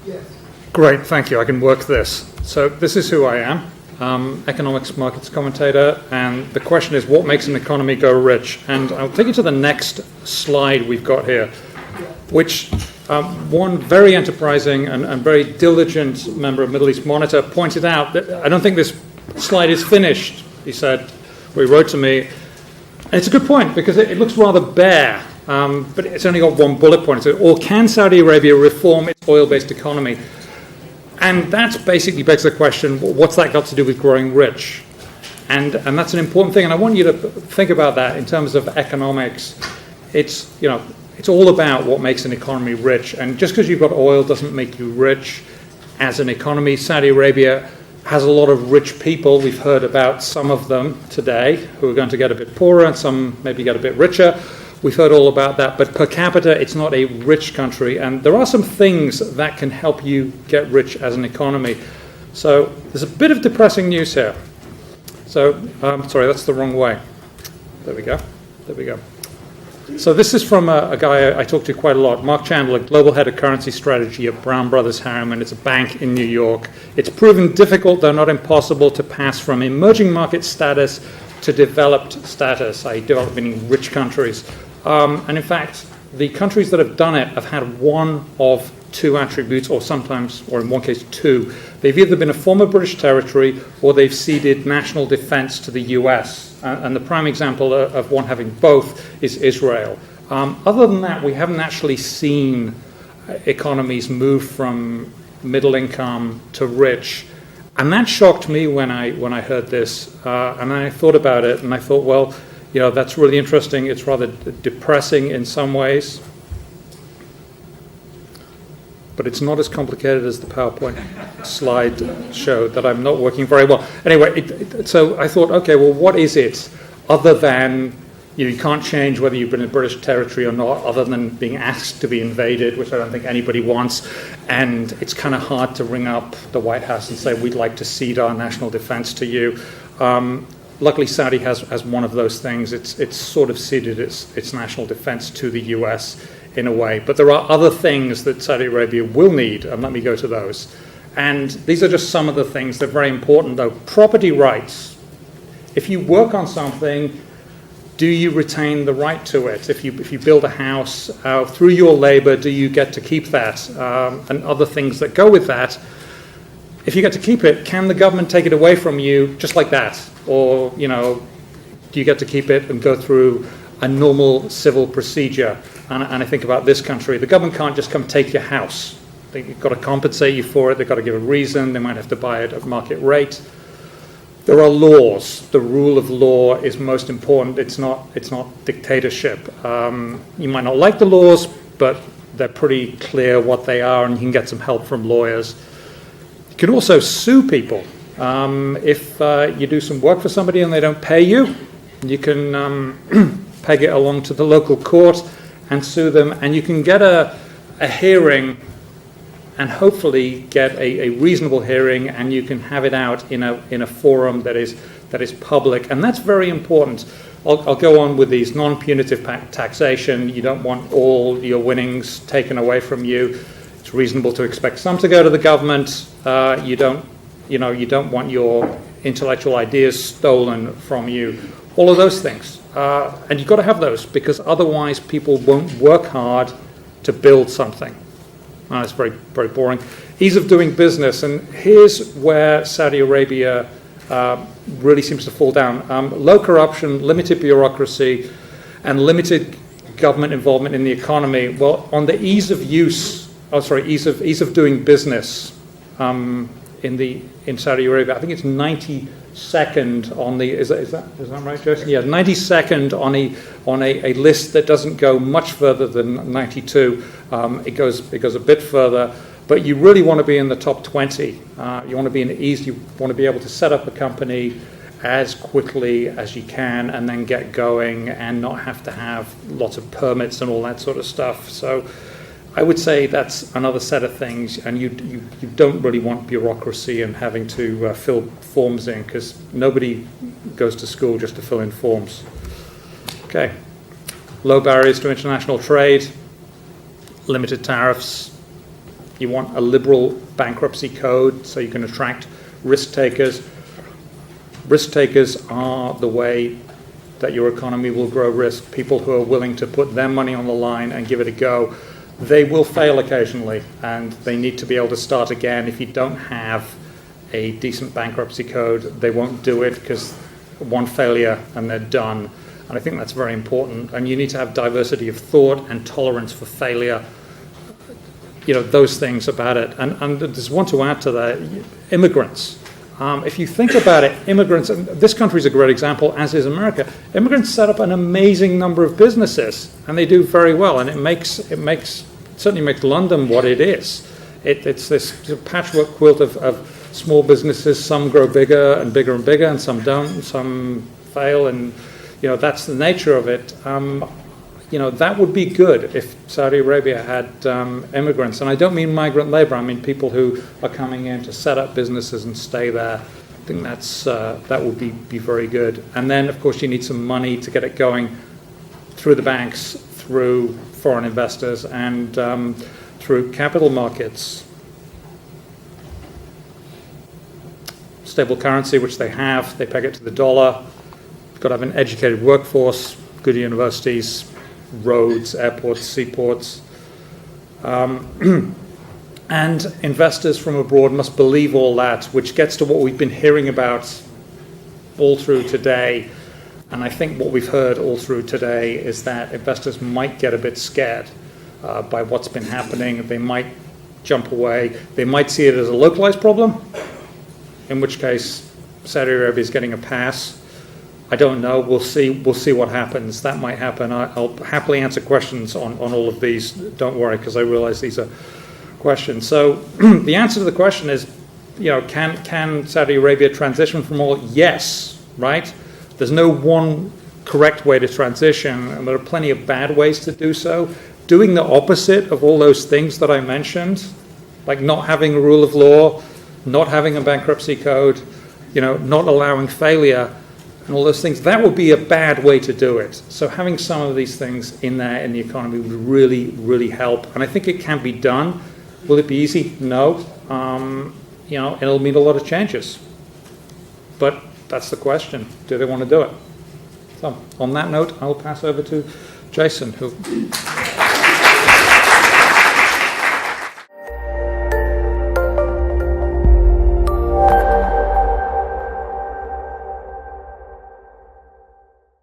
Yes. Great, thank you. I can work this. So this is who I am, economics markets commentator, and the question is, what makes an economy go rich? And I'll take you to the next slide we've got here, which one very enterprising and very diligent member of Middle East Monitor pointed out that I don't think this slide is finished, he said. He wrote to me. And it's a good point, because it looks rather bare, but it's only got one bullet point. So, or can Saudi Arabia reform its oil-based economy? And that basically begs the question, what's that got to do with growing rich? And that's an important thing, and I want you to think about that in terms of economics. It's all about what makes an economy rich, and just because you've got oil doesn't make you rich as an economy. Saudi Arabia has a lot of rich people. We've heard about some of them today who are going to get a bit poorer and some maybe get a bit richer. We've heard all about that, but per capita it's not a rich country, and there are some things that can help you get rich as an economy. So there's a bit of depressing news here. So, sorry, that's the wrong way. There we go. So this is from a guy I talk to quite a lot, Mark Chandler, Global Head of Currency Strategy at Brown Brothers Harriman. It's a bank in New York. It's proven difficult, though not impossible, to pass from emerging market status to developed status, i.e. developed meaning rich countries. And in fact, the countries that have done it have had one of two attributes, or sometimes, or in one case, two. They've either been a former British territory or they've ceded national defense to the US. And the prime example of one having both is Israel. Other than that, we haven't actually seen economies move from middle income to rich. And that shocked me when I heard this. And I thought about it, and I thought, well, that's really interesting. It's rather depressing in some ways. But it's not as complicated as the PowerPoint slide showed, that I'm not working very well. Anyway, so I thought, okay, well, what is it other than, you can't change whether you've been in British territory or not, other than being asked to be invaded, which I don't think anybody wants, and it's kind of hard to ring up the White House and say, we'd like to cede our national defense to you. Luckily, Saudi has one of those things. It's sort of ceded its national defense to the US in a way. But there are other things that Saudi Arabia will need, and let me go to those. And these are just some of the things that are very important, though. Property rights. If you work on something, do you retain the right to it? If you build a house through your labor, do you get to keep that? And other things that go with that. If you get to keep it, can the government take it away from you just like that? Or, do you get to keep it and go through a normal civil procedure? And I think about this country. The government can't just come take your house. They've got to compensate you for it. They've got to give a reason. They might have to buy it at market rate. There are laws. The rule of law is most important. It's not dictatorship. You might not like the laws, but they're pretty clear what they are, and you can get some help from lawyers. You can also sue people. If you do some work for somebody and they don't pay you, you can peg it along to the local court and sue them, and you can get a hearing and hopefully get a reasonable hearing, and you can have it out in a forum that is public, and that's very important. I'll go on with these non-punitive taxation. You don't want all your winnings taken away from you. It's reasonable to expect some to go to the government. You don't want your intellectual ideas stolen from you. All of those things. And you've got to have those, because otherwise people won't work hard to build something. It's very, very boring. Ease of doing business, and here's where Saudi Arabia really seems to fall down. Low corruption, limited bureaucracy, and limited government involvement in the economy. Well, on the ease of doing business in Saudi Arabia, I think it's 92nd on the, is that right, Jason? Yeah, 92nd on a list that doesn't go much further than 92. It goes a bit further, but you really want to be in the top 20. You want to be in ease. You want to be able to set up a company as quickly as you can and then get going and not have to have lots of permits and all that sort of stuff. So I would say that's another set of things, and you don't really want bureaucracy and having to fill forms in, because nobody goes to school just to fill in forms. Okay. Low barriers to international trade, limited tariffs, You want a liberal bankruptcy code so you can attract risk takers. Risk takers are the way that your economy will grow risk. People who are willing to put their money on the line and give it a go. They will fail occasionally, and they need to be able to start again. If you don't have a decent bankruptcy code, they won't do it because one failure and they're done. And I think that's very important. And you need to have diversity of thought and tolerance for failure. You know, those things about it. And there's one to add to that, immigrants. If you think about it, immigrants, and this country is a great example, as is America. Immigrants set up an amazing number of businesses, and they do very well. And it certainly makes London what it is. It's this patchwork quilt of small businesses. Some grow bigger and bigger and bigger, and some don't. Some fail, and that's the nature of it. That would be good if Saudi Arabia had immigrants. And I don't mean migrant labor. I mean people who are coming in to set up businesses and stay there. I think that would be very good. And then, of course, you need some money to get it going through the banks, through foreign investors, and through capital markets. Stable currency, which they have. They peg it to the dollar. You've got to have an educated workforce, good universities, roads, airports, seaports. And investors from abroad must believe all that, which gets to what we've been hearing about all through today. And I think what we've heard all through today is that investors might get a bit scared by what's been happening. They might jump away. They might see it as a localized problem, in which case Saudi Arabia is getting a pass. I don't know. We'll see what happens. That might happen. I'll happily answer questions on all of these. Don't worry, because I realize these are questions. So the answer to the question is, can Saudi Arabia transition from oil? Yes, right? There's no one correct way to transition, and there are plenty of bad ways to do so. Doing the opposite of all those things that I mentioned, like not having a rule of law, not having a bankruptcy code, not allowing failure, and all those things, that would be a bad way to do it. So having some of these things in there in the economy would really, really help. And I think it can be done. Will it be easy? No. It'll mean a lot of changes. But that's the question. Do they want to do it? So on that note, I'll pass over to Jason, who...